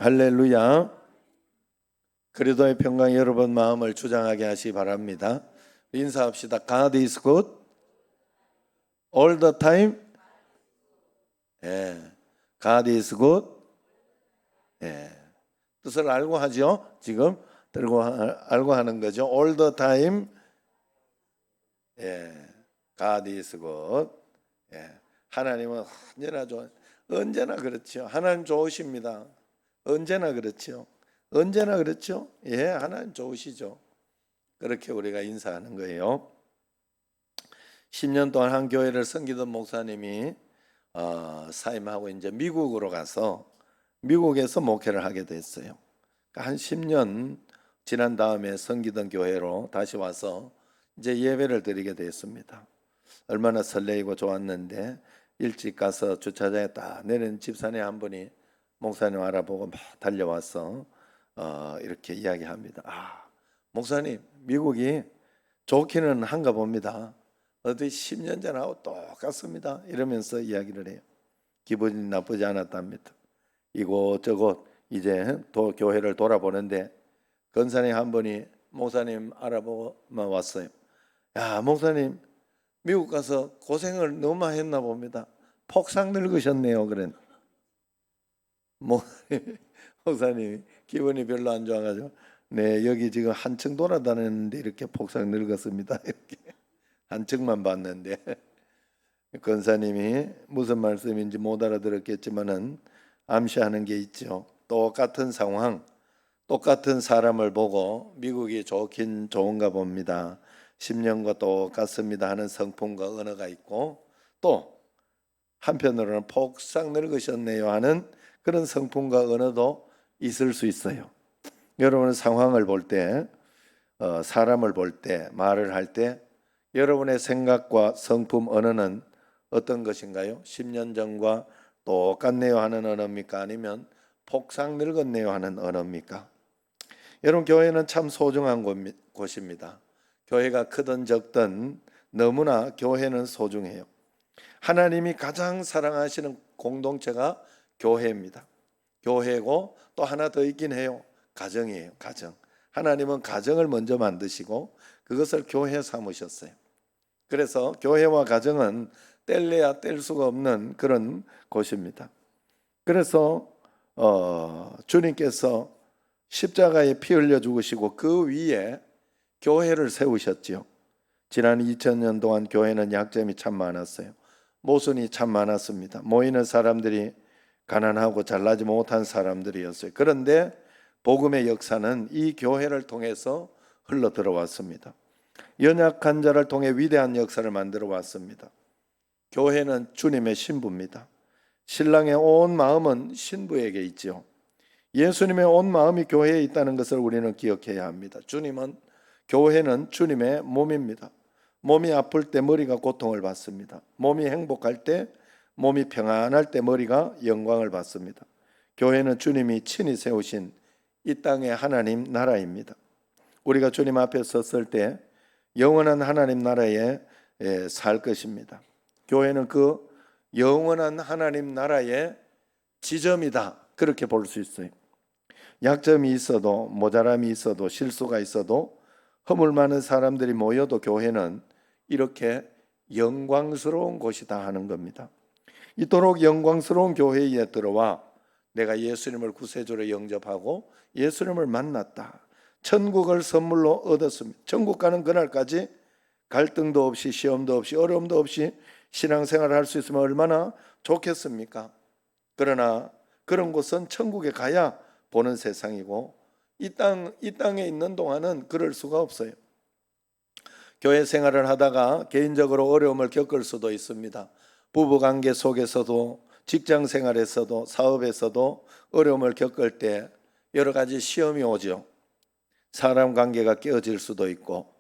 할렐루야. 그리스도의 평강 여러분 마음을 주장하게 하시기 바랍니다. 인사합시다. God is good all the time. 예. God is good. 예. 뜻을 알고 하죠. 지금 알고 하는 거죠. All the time. 예. God is good. 예. 하나님은 언제나 좋아. 언제나 그렇죠. 하나님 좋으십니다. 언제나 그렇죠. 언제나 그렇죠. 예, 하나님 좋으시죠. 그렇게 우리가 인사하는 거예요. 10년 동안 한 교회를 섬기던 목사님이 사임하고 이제 미국으로 가서 미국에서 목회를 하게 됐어요. 그러니까 한 10년 지난 다음에 섬기던 교회로 다시 와서 이제 예배를 드리게 됐습니다. 얼마나 설레이고 좋았는데 일찍 가서 주차장에 딱 내린 집사님 한 분이 목사님 알아보고 막 달려와서 이렇게 이야기합니다. 목사님, 미국이 좋기는 한가 봅니다. 어디 10년 전하고 똑같습니다. 이러면서 이야기를 해요. 기분이 나쁘지 않았답니다. 이곳저곳 이제 교회를 돌아보는데 권사님 한 분이 목사님 알아보고만 왔어요. 야, 목사님 미국 가서 고생을 너무 많이 했나 봅니다. 폭삭 늙으셨네요. 그런 목사님이 기분이 별로 안 좋아가지고 네, 여기 지금 한층 돌아다녔는데 이렇게 폭삭 늙었습니다. 이렇게 한층만 봤는데 권사님이 무슨 말씀인지 못 알아들었겠지만은 암시하는 게 있죠. 똑같은 상황, 똑같은 사람을 보고 미국이 좋긴 좋은가 봅니다. 10년과 똑같습니다 하는 성품과 언어가 있고, 또 한편으로는 폭삭 늙으셨네요 하는 그런 성품과 언어도 있을 수 있어요. 여러분은 상황을 볼 때, 사람을 볼 때, 말을 할 때 여러분의 생각과 성품 언어는 어떤 것인가요? 10년 전과 똑같네요 하는 언어입니까? 아니면 폭삭 늙었네요 하는 언어입니까? 여러분, 교회는 참 소중한 곳입니다. 교회가 크든 적든 너무나 교회는 소중해요. 하나님이 가장 사랑하시는 공동체가 교회입니다. 교회고 또 하나 더 있긴 해요. 가정이에요. 가정. 하나님은 가정을 먼저 만드시고 그것을 교회 삼으셨어요. 그래서 교회와 가정은 뗄래야 뗄 수가 없는 그런 곳입니다. 그래서 주님께서 십자가에 피 흘려 죽으시고 그 위에 교회를 세우셨지요. 지난 2000년 동안 교회는 약점이 참 많았어요. 모순이 참 많았습니다. 모이는 사람들이 가난하고 잘나지 못한 사람들이었어요. 그런데 복음의 역사는 이 교회를 통해서 흘러 들어왔습니다. 연약한 자를 통해 위대한 역사를 만들어 왔습니다. 교회는 주님의 신부입니다. 신랑의 온 마음은 신부에게 있죠. 예수님의 온 마음이 교회에 있다는 것을 우리는 기억해야 합니다. 교회는 주님의 몸입니다. 몸이 아플 때 머리가 고통을 받습니다. 몸이 행복할 때, 몸이 평안할 때 머리가 영광을 받습니다. 교회는 주님이 친히 세우신 이 땅의 하나님 나라입니다. 우리가 주님 앞에 섰을 때 영원한 하나님 나라에 살 것입니다. 교회는 그 영원한 하나님 나라의 지점이다. 그렇게 볼 수 있어요. 약점이 있어도, 모자람이 있어도, 실수가 있어도, 허물 많은 사람들이 모여도 교회는 이렇게 영광스러운 곳이다 하는 겁니다. 이토록 영광스러운 교회에 들어와 내가 예수님을 구세주로 영접하고 예수님을 만났다. 천국을 선물로 얻었습니다. 천국 가는 그날까지 갈등도 없이 시험도 없이 어려움도 없이 신앙생활을 할 수 있으면 얼마나 좋겠습니까? 그러나 그런 곳은 천국에 가야 보는 세상이고 이 땅에 있는 동안은 그럴 수가 없어요. 교회 생활을 하다가 개인적으로 어려움을 겪을 수도 있습니다. 부부관계 속에서도 직장 생활에서도 사업에서도 어려움을 겪을 때 여러 가지 시험이 오죠. 사람 관계가 깨어질 수도 있고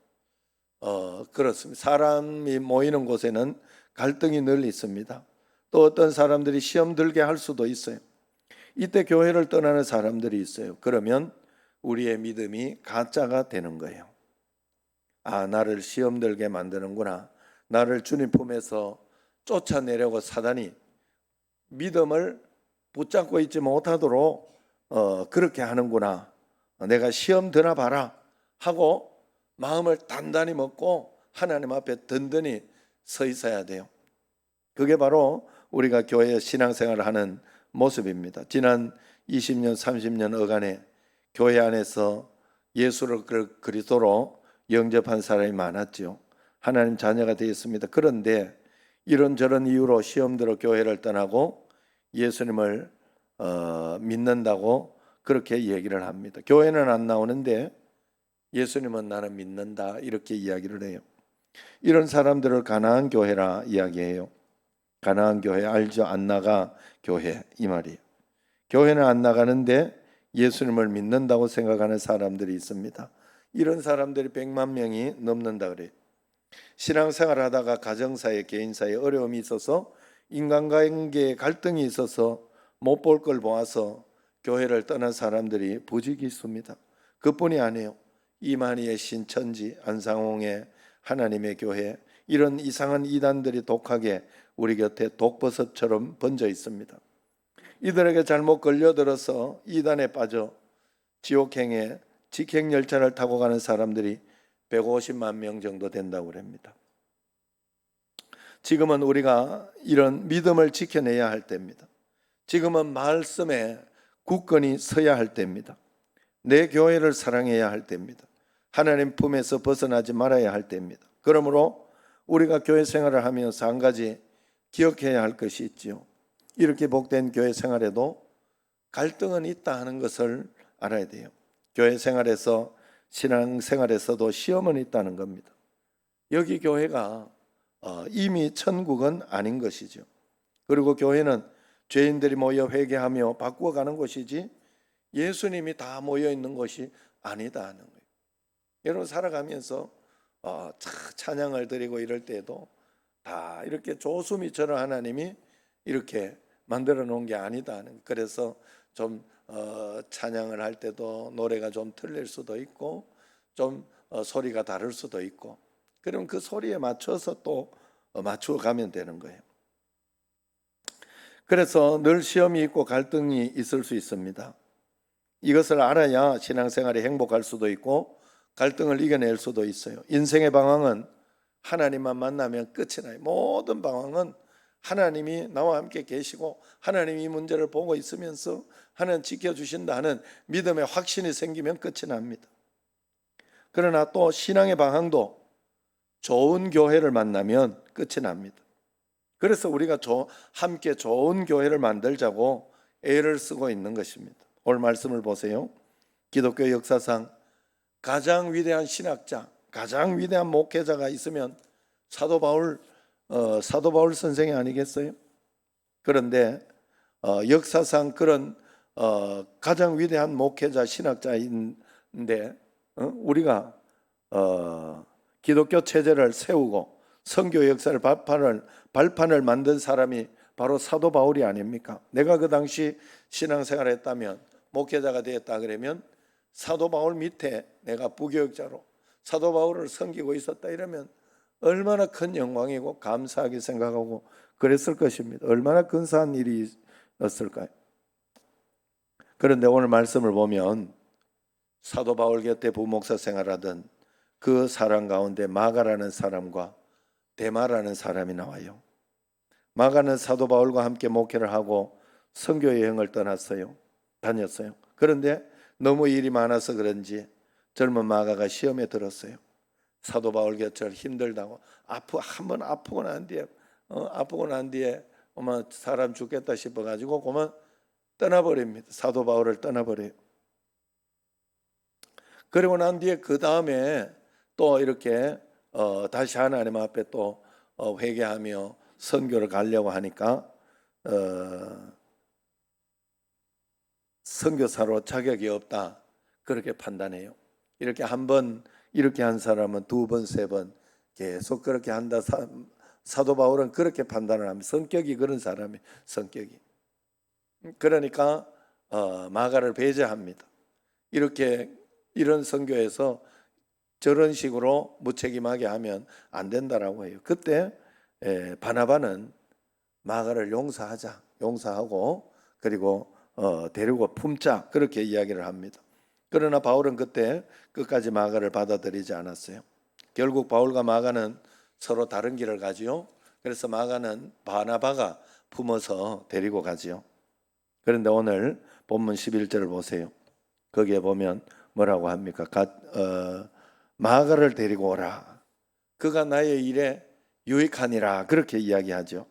그렇습니다. 사람이 모이는 곳에는 갈등이 늘 있습니다. 또 어떤 사람들이 시험 들게 할 수도 있어요. 이때 교회를 떠나는 사람들이 있어요. 그러면 우리의 믿음이 가짜가 되는 거예요. 나를 시험 들게 만드는구나. 나를 주님 품에서 쫓아내려고 사단이 믿음을 붙잡고 있지 못하도록 그렇게 하는구나, 내가 시험 드나 봐라 하고 마음을 단단히 먹고 하나님 앞에 든든히 서 있어야 돼요. 그게 바로 우리가 교회 신앙생활을 하는 모습입니다. 지난 20년 30년 어간에 교회 안에서 예수를 그리스도로 영접한 사람이 많았죠. 하나님 자녀가 되었습니다. 그런데 이런저런 이유로 시험 들어 교회를 떠나고 예수님을 믿는다고 그렇게 얘기를 합니다. 교회는 안 나오는데 예수님은 나는 믿는다, 이렇게 이야기를 해요. 이런 사람들을 가나안 교회라 이야기해요. 가나안 교회 알죠? 안 나가 교회, 이 말이에요. 교회는 안 나가는데 예수님을 믿는다고 생각하는 사람들이 있습니다. 이런 사람들이 100만 명이 넘는다 그래요. 신앙생활 하다가 가정사에, 개인사에 어려움이 있어서, 인간관계에 갈등이 있어서 못 볼 걸 보아서 교회를 떠난 사람들이 부지기 있습니다. 그뿐이 아니에요. 이만희의 신천지, 안상홍의 하나님의 교회, 이런 이상한 이단들이 독하게 우리 곁에 독버섯처럼 번져 있습니다. 이들에게 잘못 걸려들어서 이단에 빠져 지옥행에 직행열차를 타고 가는 사람들이 150만 명 정도 된다고 합니다. 지금은 우리가 이런 믿음을 지켜내야 할 때입니다. 지금은 말씀에 굳건히 서야 할 때입니다. 내 교회를 사랑해야 할 때입니다. 하나님 품에서 벗어나지 말아야 할 때입니다. 그러므로 우리가 교회 생활을 하면서 한 가지 기억해야 할 것이 있죠. 이렇게 복된 교회 생활에도 갈등은 있다 하는 것을 알아야 돼요. 교회 생활에서, 신앙생활에서도 시험은 있다는 겁니다. 여기 교회가 이미 천국은 아닌 것이죠. 그리고 교회는 죄인들이 모여 회개하며 바꾸어가는 곳이지 예수님이 다 모여 있는 곳이 아니다 하는 거예요. 여러분 살아가면서 찬양을 드리고 이럴 때도 다 이렇게 조수미처럼 하나님이 이렇게 만들어 놓은 게 아니다 하는 거예요. 그래서 좀 찬양을 할 때도 노래가 좀 틀릴 수도 있고 좀 소리가 다를 수도 있고, 그럼 그 소리에 맞춰서 또 맞추어 가면 되는 거예요. 그래서 늘 시험이 있고 갈등이 있을 수 있습니다. 이것을 알아야 신앙생활이 행복할 수도 있고 갈등을 이겨낼 수도 있어요. 인생의 방황은 하나님만 만나면 끝이 나요. 모든 방황은 하나님이 나와 함께 계시고 하나님이 이 문제를 보고 있으면서 하나님 지켜주신다 하는 믿음의 확신이 생기면 끝이 납니다. 그러나 또 신앙의 방황도 좋은 교회를 만나면 끝이 납니다. 그래서 우리가 함께 좋은 교회를 만들자고 애를 쓰고 있는 것입니다. 오늘 말씀을 보세요. 기독교 역사상 가장 위대한 신학자, 가장 위대한 목회자가 있으면 사도 바울 선생이 아니겠어요? 그런데 역사상 그런 가장 위대한 목회자, 신학자인데 우리가 기독교 체제를 세우고 선교 역사를 발판을 만든 사람이 바로 사도 바울이 아닙니까? 내가 그 당시 신앙생활을 했다면, 목회자가 되었다 그러면 사도 바울 밑에 내가 부교역자로 사도 바울을 섬기고 있었다 이러면 얼마나 큰 영광이고 감사하게 생각하고 그랬을 것입니다. 얼마나 근사한 일이었을까요? 그런데 오늘 말씀을 보면 사도 바울 곁에 부목사 생활하던 그 사람 가운데 마가라는 사람과 데마라는 사람이 나와요. 마가는 사도 바울과 함께 목회를 하고 선교 여행을 다녔어요. 그런데 너무 일이 많아서 그런지 젊은 마가가 시험에 들었어요. 사도 바울 곁을 힘들다고 한번 아프고 난 뒤에 어머 사람 죽겠다 싶어가지고 그만 떠나버립니다. 사도 바울을 떠나버려요. 그리고 난 뒤에 그 다음에 또 이렇게 다시 하나님 앞에 또 회개하며 선교를 가려고 하니까 선교사로 자격이 없다 그렇게 판단해요. 이렇게 한 번 이렇게 한 사람은 두 번, 세 번 계속 그렇게 한다. 사도 바울은 그렇게 판단을 합니다. 성격이 그런 사람이 성격이. 그러니까 마가를 배제합니다. 이런 선교에서 저런 식으로 무책임하게 하면 안 된다라고 해요. 그때 바나바는 마가를 용서하고 그리고 데리고 품자 그렇게 이야기를 합니다. 그러나 바울은 그때 끝까지 마가를 받아들이지 않았어요. 결국 바울과 마가는 서로 다른 길을 가지요. 그래서 마가는 바나바가 품어서 데리고 가지요. 그런데 오늘 본문 11절을 보세요. 거기에 보면 뭐라고 합니까? 마가를 데리고 오라. 그가 나의 일에 유익하니라. 그렇게 이야기하죠.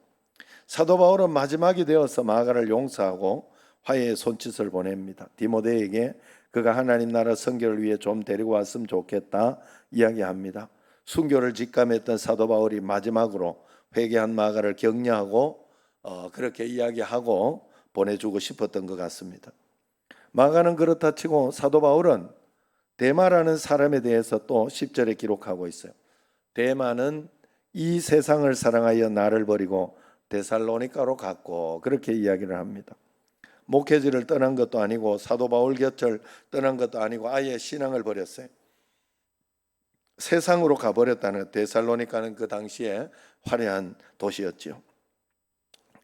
사도 바울은 마지막이 되어서 마가를 용서하고 화해의 손짓을 보냅니다. 디모데에게 그가 하나님 나라 선교를 위해 좀 데리고 왔으면 좋겠다 이야기합니다. 순교를 직감했던 사도 바울이 마지막으로 회개한 마가를 격려하고 그렇게 이야기하고 보내주고 싶었던 것 같습니다. 마가는 그렇다 치고 사도 바울은 데마라는 사람에 대해서 또 10절에 기록하고 있어요. 데마는 이 세상을 사랑하여 나를 버리고 데살로니가로 갔고 그렇게 이야기를 합니다. 목회지를 떠난 것도 아니고 사도 바울 곁을 떠난 것도 아니고 아예 신앙을 버렸어요. 세상으로 가버렸다는. 데살로니가는 그 당시에 화려한 도시였죠.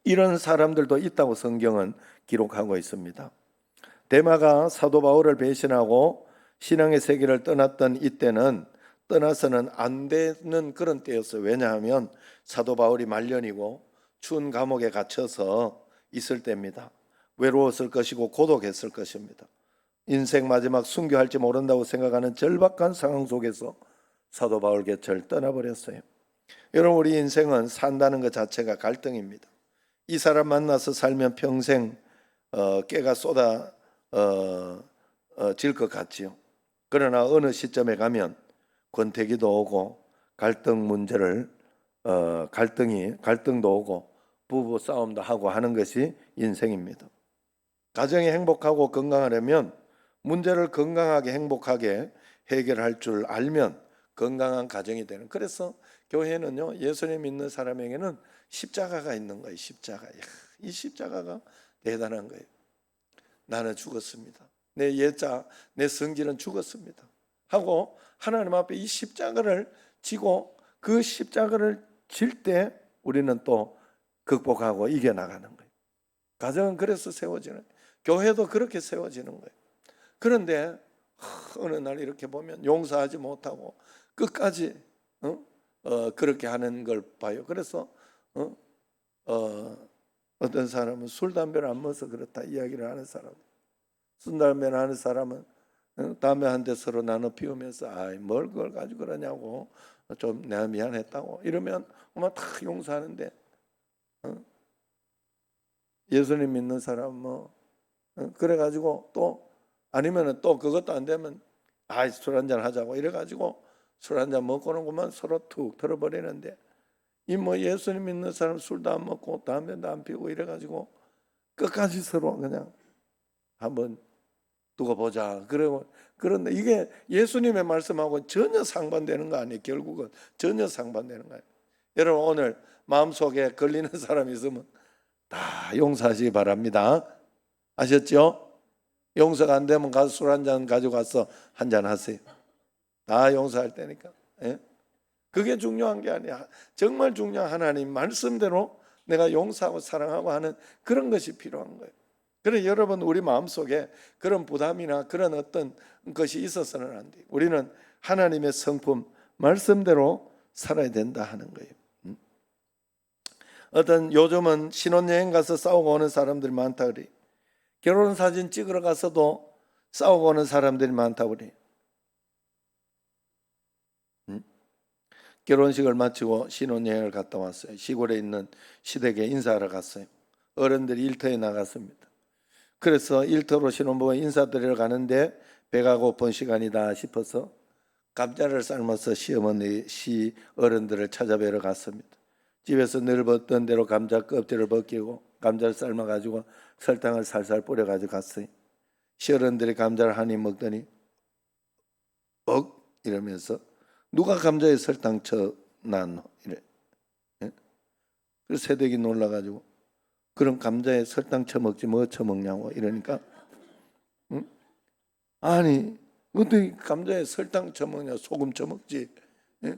이런 사람들도 있다고 성경은 기록하고 있습니다. 데마가 사도 바울을 배신하고 신앙의 세계를 떠났던 이때는 떠나서는 안 되는 그런 때였어요. 왜냐하면 사도 바울이 말년이고 추운 감옥에 갇혀서 있을 때입니다. 외로웠을 것이고 고독했을 것입니다. 인생 마지막 순교할지 모른다고 생각하는 절박한 상황 속에서 사도 바울 곁을 떠나버렸어요. 여러분, 우리 인생은 산다는 것 자체가 갈등입니다. 이 사람 만나서 살면 평생 깨가 쏟아 질 것 같지요. 그러나 어느 시점에 가면 권태기도 오고 갈등 문제를 갈등도 오고 부부 싸움도 하고 하는 것이 인생입니다. 가정이 행복하고 건강하려면 문제를 건강하게 행복하게 해결할 줄 알면 건강한 가정이 되는. 그래서 교회는요, 예수님 믿는 사람에게는 십자가가 있는 거예요. 십자가. 이 십자가가 대단한 거예요. 나는 죽었습니다. 내 예자, 내 성질은 죽었습니다. 하고 하나님 앞에 이 십자가를 지고 그 십자가를 질 때 우리는 또 극복하고 이겨나가는 거예요. 가정은 그래서 세워지는 거예요. 교회도 그렇게 세워지는 거예요. 그런데 어느 날 이렇게 보면 용서하지 못하고 끝까지 그렇게 하는 걸 봐요. 그래서 어떤 사람은 술, 담배를 안 먹어서 그렇다 이야기를 하는 사람, 술, 담배를 하는 사람은 담배 한 대 서로 나눠 피우면서 뭘 그걸 가지고 그러냐고 좀 내가 미안했다고 이러면 엄마 다 용서하는데 예수님 믿는 사람 그래가지고 또 아니면은 또 그것도 안 되면 술 한잔 하자고 이래가지고 술 한잔 먹고는 그만 서로 툭 털어버리는데 이 예수님 믿는 사람 술도 안 먹고 담배도 안 피우고 이래가지고 끝까지 서로 그냥 한번 두고 보자. 그런데 이게 예수님의 말씀하고 전혀 상반되는 거 아니에요. 결국은 전혀 상반되는 거예요. 여러분, 오늘 마음속에 걸리는 사람이 있으면 다 용서하시기 바랍니다. 아셨죠? 용서가 안 되면 가서 술 한 잔 가지고 가서 한 잔 하세요. 다 용서할 때니까. 예? 그게 중요한 게 아니야. 정말 중요한 하나님 말씀대로 내가 용서하고 사랑하고 하는 그런 것이 필요한 거예요. 그래서 여러분, 우리 마음속에 그런 부담이나 그런 어떤 것이 있어서는 안 돼요. 우리는 하나님의 성품 말씀대로 살아야 된다 하는 거예요. 어떤 요즘은 신혼여행 가서 싸우고 오는 사람들이 많다 그래요. 결혼사진 찍으러 가서도 싸우고 오는 사람들이 많다 그래요. 결혼식을 마치고 신혼여행을 갔다 왔어요. 시골에 있는 시댁에 인사하러 갔어요. 어른들이 일터에 나갔습니다. 그래서 일터로 신혼부부 인사드리러 가는데 배가 고픈 시간이다 싶어서 감자를 삶아서 시어른들을 찾아뵈러 갔습니다. 집에서 늘 먹던 대로 감자 껍질을 벗기고 감자를 삶아가지고 설탕을 살살 뿌려가지고 갔어요. 시어른들이 감자를 한 입 먹더니 이러면서 누가 감자에 설탕 쳐놨노? 이래. 예? 그래서 새댁이 놀라가지고 그럼 감자에 설탕 쳐먹지 뭐 쳐먹냐고 이러니까 아니 어떻게 감자에 설탕 쳐먹냐, 소금 쳐먹지. 예?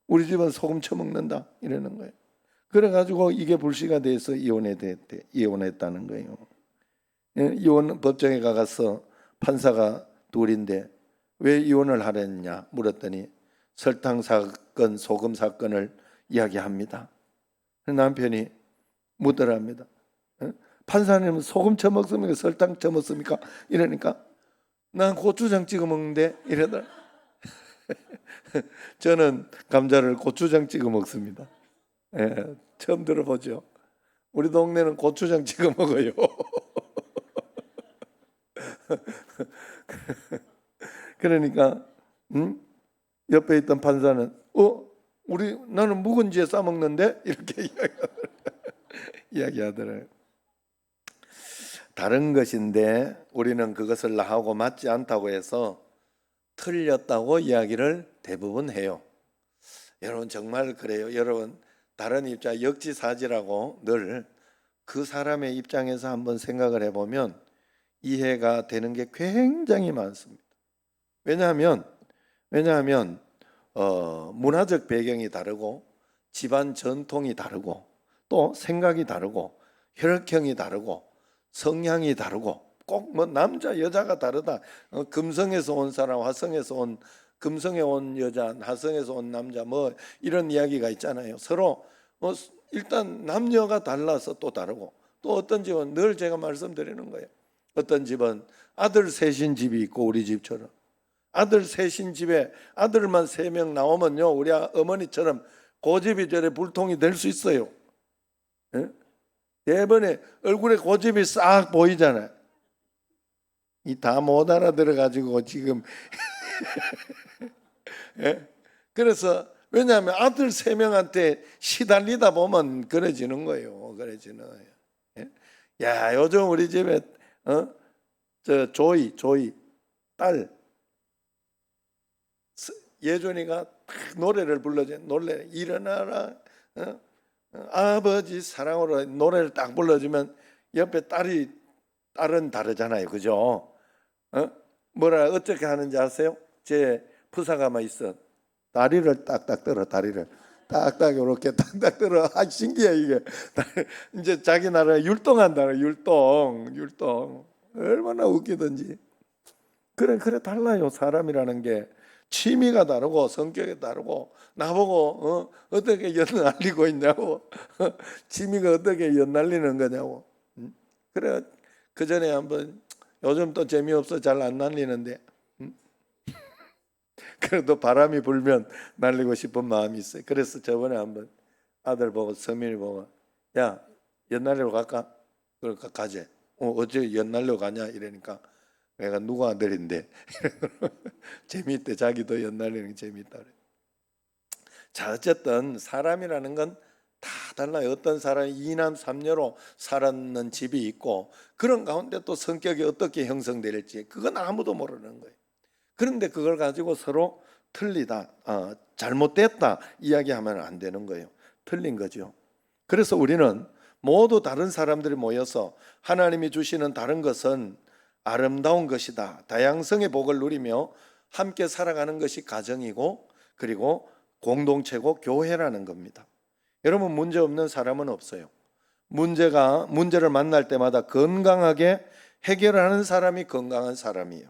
우리 집은 소금 쳐먹는다 이러는 거예요. 그래가지고 이게 불씨가 돼서 이혼했다는 거예요. 이혼 법정에 가서 판사가 둘인데 왜 이혼을 하랬냐 물었더니 설탕 사건, 소금 사건을 이야기합니다. 남편이 묻더랍니다. 판사님은 소금 쳐먹습니까? 설탕 쳐먹습니까? 이러니까 난 고추장 찍어 먹는데 이러더라. 저는 감자를 고추장 찍어 먹습니다. 처음 들어보죠. 우리 동네는 고추장 찍어 먹어요. 그러니까 옆에 있던 판사는 나는 묵은지에 싸 먹는데 이렇게 이야기하더래요. 다른 것인데 우리는 그것을 나하고 맞지 않다고 해서 틀렸다고 이야기를 대부분 해요. 여러분 정말 그래요. 여러분 다른 입장 역지사지라고 늘 그 사람의 입장에서 한번 생각을 해보면 이해가 되는 게 굉장히 많습니다. 왜냐하면 문화적 배경이 다르고 집안 전통이 다르고 또 생각이 다르고 혈액형이 다르고 성향이 다르고 꼭 뭐 남자 여자가 다르다. 금성에서 온 사람, 화성에서 온 금성에 온 여자, 화성에서 온 남자 뭐 이런 이야기가 있잖아요. 서로 일단 남녀가 달라서 또 다르고 또 어떤 집은 늘 제가 말씀드리는 거예요. 어떤 집은 아들 셋인 집이 있고 우리 집처럼 아들 셋인 집에 아들만 3명 나오면요 우리 어머니처럼 고집이 저래 불통이 될 수 있어요. 대번에 얼굴에 고집이 싹 보이잖아요. 이 다 못 알아들어 가지고 지금 그래서 왜냐하면 아들 3명한테 시달리다 보면 그래지는 거예요. 그래지는 거예요. 야 요즘 우리 집에 저 조이 딸 예준이가 노래를 불러줘. 노래 일어나라 아버지 사랑으로 노래를 딱 불러주면 옆에 딸은 다르잖아요. 그죠? 뭐라 어떻게 하는지 아세요? 제 부사가만 있어. 다리를 딱딱 들어. 다리를 딱딱 이렇게 딱딱 들어. 아 신기해 이게. 이제 자기 나라에 율동한다. 율동. 얼마나 웃기든지. 그래 달라요. 사람이라는 게 취미가 다르고 성격이 다르고 나보고 어떻게 연날리고 있냐고 취미가 어떻게 연날리는 거냐고. 그래 그 전에 한번 요즘 또 재미없어 잘 안 날리는데 그래도 바람이 불면 날리고 싶은 마음이 있어요. 그래서 저번에 한번 아들 보고 서민이 보고 야 연날리러 갈까? 그러니까 가재. 어째 연날리러 가냐 이러니까 내가 누구 아들인데 재미있대. 자기도 연날리는 게 재미있다 그래. 자 어쨌든 사람이라는 건 다 달라요. 어떤 사람이 2남 3녀로 살았는 집이 있고 그런 가운데 또 성격이 어떻게 형성될지 그건 아무도 모르는 거예요. 그런데 그걸 가지고 서로 틀리다, 잘못됐다 이야기하면 안 되는 거예요. 틀린 거죠. 그래서 우리는 모두 다른 사람들이 모여서 하나님이 주시는 다른 것은 아름다운 것이다. 다양성의 복을 누리며 함께 살아가는 것이 가정이고 그리고 공동체고 교회라는 겁니다. 여러분 문제 없는 사람은 없어요. 문제를 만날 때마다 건강하게 해결하는 사람이 건강한 사람이에요.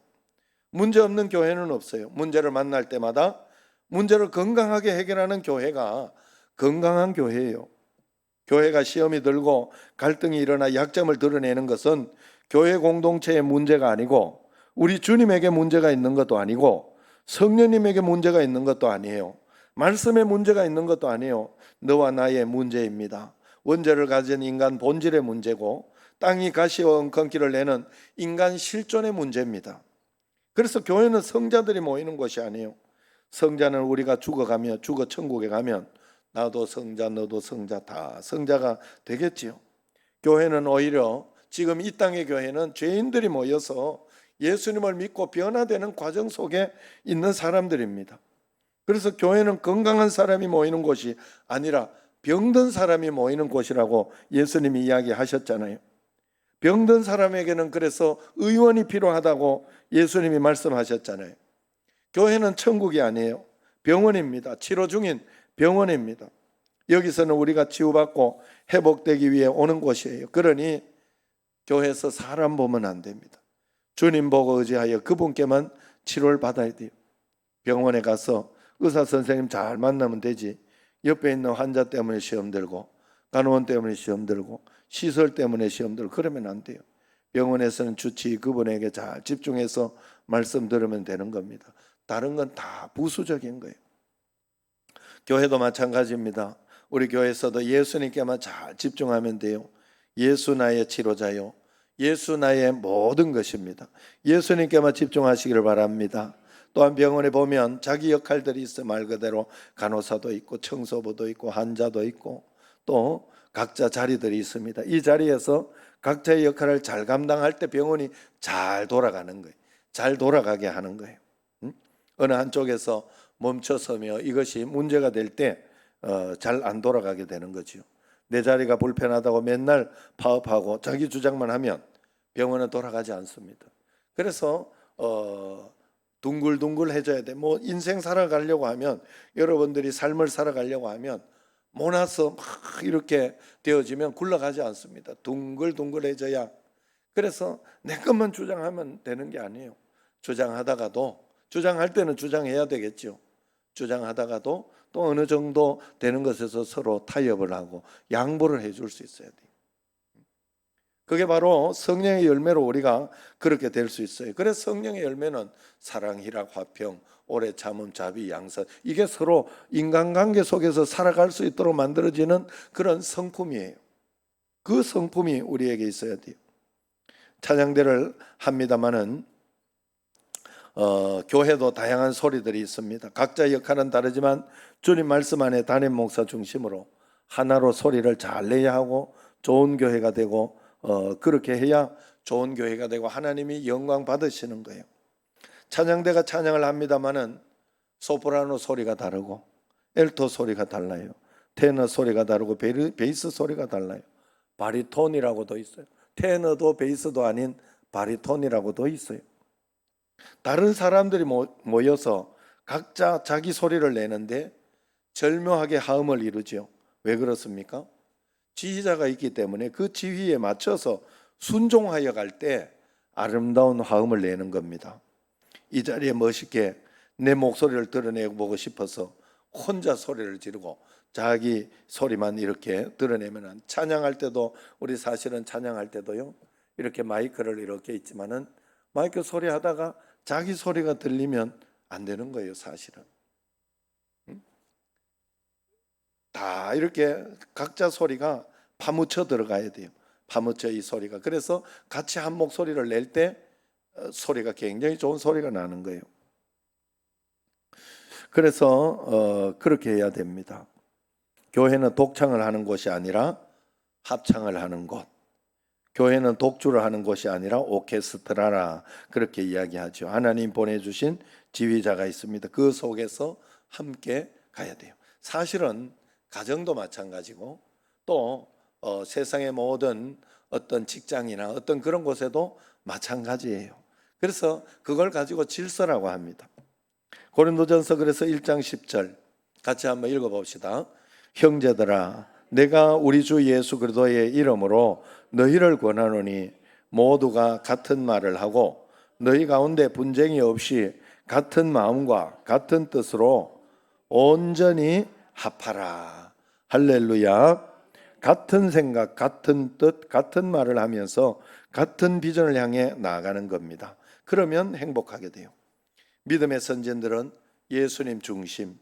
문제 없는 교회는 없어요. 문제를 만날 때마다 문제를 건강하게 해결하는 교회가 건강한 교회예요. 교회가 시험이 들고 갈등이 일어나 약점을 드러내는 것은 교회 공동체의 문제가 아니고 우리 주님에게 문제가 있는 것도 아니고 성령님에게 문제가 있는 것도 아니에요. 말씀에 문제가 있는 것도 아니에요. 너와 나의 문제입니다. 원죄를 가진 인간 본질의 문제고 땅이 가시와 엉겅퀴를 내는 인간 실존의 문제입니다. 그래서 교회는 성자들이 모이는 곳이 아니에요. 성자는 우리가 죽어 천국에 가면 나도 성자 너도 성자 다 성자가 되겠지요. 교회는 오히려 지금 이 땅의 교회는 죄인들이 모여서 예수님을 믿고 변화되는 과정 속에 있는 사람들입니다. 그래서 교회는 건강한 사람이 모이는 곳이 아니라 병든 사람이 모이는 곳이라고 예수님이 이야기하셨잖아요. 병든 사람에게는 그래서 의원이 필요하다고 예수님이 말씀하셨잖아요. 교회는 천국이 아니에요. 병원입니다. 치료 중인 병원입니다. 여기서는 우리가 치유받고 회복되기 위해 오는 곳이에요. 그러니 교회에서 사람 보면 안 됩니다. 주님 보고 의지하여 그분께만 치료를 받아야 돼요. 병원에 가서 의사 선생님 잘 만나면 되지, 옆에 있는 환자 때문에 시험 들고 간호원 때문에 시험 들고 시설 때문에 시험 들고 그러면 안 돼요. 병원에서는 주치 그분에게 잘 집중해서 말씀 들으면 되는 겁니다. 다른 건 다 부수적인 거예요. 교회도 마찬가지입니다. 우리 교회에서도 예수님께만 잘 집중하면 돼요. 예수 나의 치료자요, 예수 나의 모든 것입니다. 예수님께만 집중하시기를 바랍니다. 또한 병원에 보면 자기 역할들이 있어요. 말 그대로 간호사도 있고 청소부도 있고 환자도 있고 또 각자 자리들이 있습니다. 이 자리에서 각자의 역할을 잘 감당할 때 병원이 잘 돌아가는 거예요. 잘 돌아가게 하는 거예요. 어느 한쪽에서 멈춰서며 이것이 문제가 될 때 잘 안 돌아가게 되는 거죠. 내 자리가 불편하다고 맨날 파업하고 자기 주장만 하면 병원은 돌아가지 않습니다. 그래서 둥글둥글해져야 돼. 뭐 인생 살아가려고 하면, 여러분들이 삶을 살아가려고 하면 모나서 막 이렇게 되어지면 굴러가지 않습니다. 둥글둥글해져야. 그래서 내 것만 주장하면 되는 게 아니에요. 주장하다가도, 주장할 때는 주장해야 되겠죠. 주장하다가도 또 어느 정도 되는 것에서 서로 타협을 하고 양보를 해줄 수 있어야 돼요. 그게 바로 성령의 열매로 우리가 그렇게 될 수 있어요. 그래서 성령의 열매는 사랑, 희락, 화평, 오래 참음, 자비, 양선, 이게 서로 인간관계 속에서 살아갈 수 있도록 만들어지는 그런 성품이에요. 그 성품이 우리에게 있어야 돼요. 찬양대를 합니다마는 교회도 다양한 소리들이 있습니다. 각자 역할은 다르지만 주님 말씀 안에 담임 목사 중심으로 하나로 소리를 잘 내야 하고 좋은 교회가 되고 그렇게 해야 좋은 교회가 되고 하나님이 영광 받으시는 거예요. 찬양대가 찬양을 합니다마는 소프라노 소리가 다르고 엘토 소리가 달라요. 테너 소리가 다르고 베이스 소리가 달라요. 바리톤이라고도 있어요. 테너도 베이스도 아닌 바리톤이라고도 있어요. 다른 사람들이 모여서 각자 자기 소리를 내는데 절묘하게 화음을 이루죠. 왜 그렇습니까? 지휘자가 있기 때문에 그 지휘에 맞춰서 순종하여 갈 때 아름다운 화음을 내는 겁니다. 이 자리에 멋있게 내 목소리를 드러내보고 싶어서 혼자 소리를 지르고 자기 소리만 이렇게 드러내면, 찬양할 때도, 우리 사실은 찬양할 때도요, 이렇게 마이크를 이렇게 있지만은 마이크 소리 하다가 자기 소리가 들리면 안 되는 거예요, 사실은. 다 이렇게 각자 소리가 파묻혀 들어가야 돼요. 파묻혀 이 소리가. 그래서 같이 한 목소리를 낼 때 소리가 굉장히 좋은 소리가 나는 거예요. 그래서 그렇게 해야 됩니다. 교회는 독창을 하는 곳이 아니라 합창을 하는 곳. 교회는 독주를 하는 곳이 아니라 오케스트라라, 그렇게 이야기하죠. 하나님 보내주신 지휘자가 있습니다. 그 속에서 함께 가야 돼요. 사실은 가정도 마찬가지고 또 세상의 모든 어떤 직장이나 어떤 그런 곳에도 마찬가지예요. 그래서 그걸 가지고 질서라고 합니다. 고린도전서 그래서 1장 10절 같이 한번 읽어봅시다. 형제들아, 내가 우리 주 예수 그리스도의 이름으로 너희를 권하노니 모두가 같은 말을 하고 너희 가운데 분쟁이 없이 같은 마음과 같은 뜻으로 온전히 합하라. 할렐루야. 같은 생각, 같은 뜻, 같은 말을 하면서 같은 비전을 향해 나아가는 겁니다. 그러면 행복하게 돼요. 믿음의 선진들은 예수님 중심,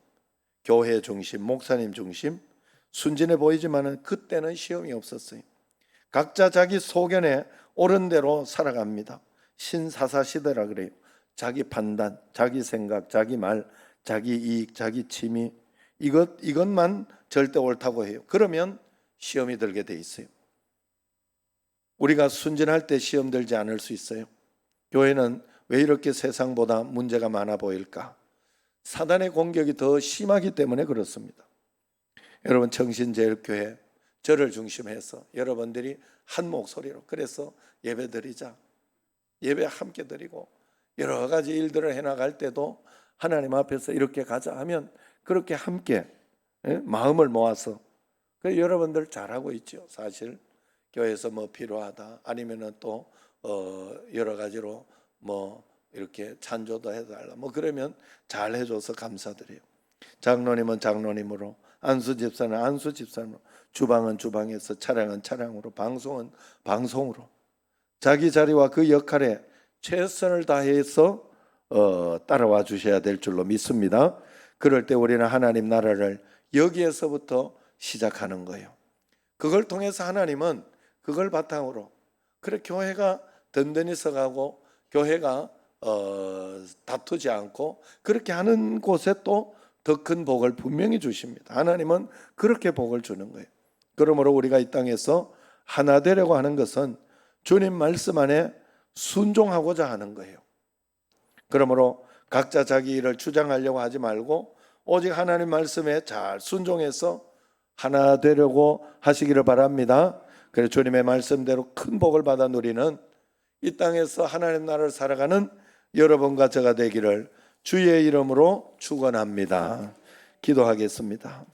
교회 중심, 목사님 중심, 순진해 보이지만은 그때는 시험이 없었어요. 각자 자기 소견에 옳은 대로 살아갑니다. 신사사 시대라 그래요. 자기 판단, 자기 생각, 자기 말, 자기 이익, 자기 취미, 이것만 절대 옳다고 해요. 그러면 시험이 들게 돼 있어요. 우리가 순진할 때 시험 들지 않을 수 있어요. 교회는 왜 이렇게 세상보다 문제가 많아 보일까? 사단의 공격이 더 심하기 때문에 그렇습니다. 여러분, 청신제일교회 저를 중심해서 여러분들이 한 목소리로, 그래서 예배 드리자, 예배 함께 드리고 여러 가지 일들을 해나갈 때도 하나님 앞에서 이렇게 가자 하면 그렇게 함께 마음을 모아서, 여러분들 잘하고 있죠. 사실 교회에서 뭐 필요하다 아니면은 또 여러 가지로 뭐 이렇게 찬조도 해달라 뭐 그러면 잘 해줘서 감사드려요. 장로님은 장로님으로, 안수 집사는 안수 집사로, 주방은 주방에서, 차량은 차량으로, 방송은 방송으로 자기 자리와 그 역할에 최선을 다해서 따라와 주셔야 될 줄로 믿습니다. 그럴 때 우리는 하나님 나라를 여기에서부터 시작하는 거예요. 그걸 통해서 하나님은 그걸 바탕으로 그래 교회가 든든히 서가고 교회가 다투지 않고 그렇게 하는 곳에 또 더 큰 복을 분명히 주십니다. 하나님은 그렇게 복을 주는 거예요. 그러므로 우리가 이 땅에서 하나 되려고 하는 것은 주님 말씀 안에 순종하고자 하는 거예요. 그러므로 각자 자기 일을 주장하려고 하지 말고 오직 하나님 말씀에 잘 순종해서 하나 되려고 하시기를 바랍니다. 그래서 주님의 말씀대로 큰 복을 받아 누리는 이 땅에서 하나님 나라를 살아가는 여러분과 저가 되기를 주의 이름으로 축원합니다. 기도하겠습니다.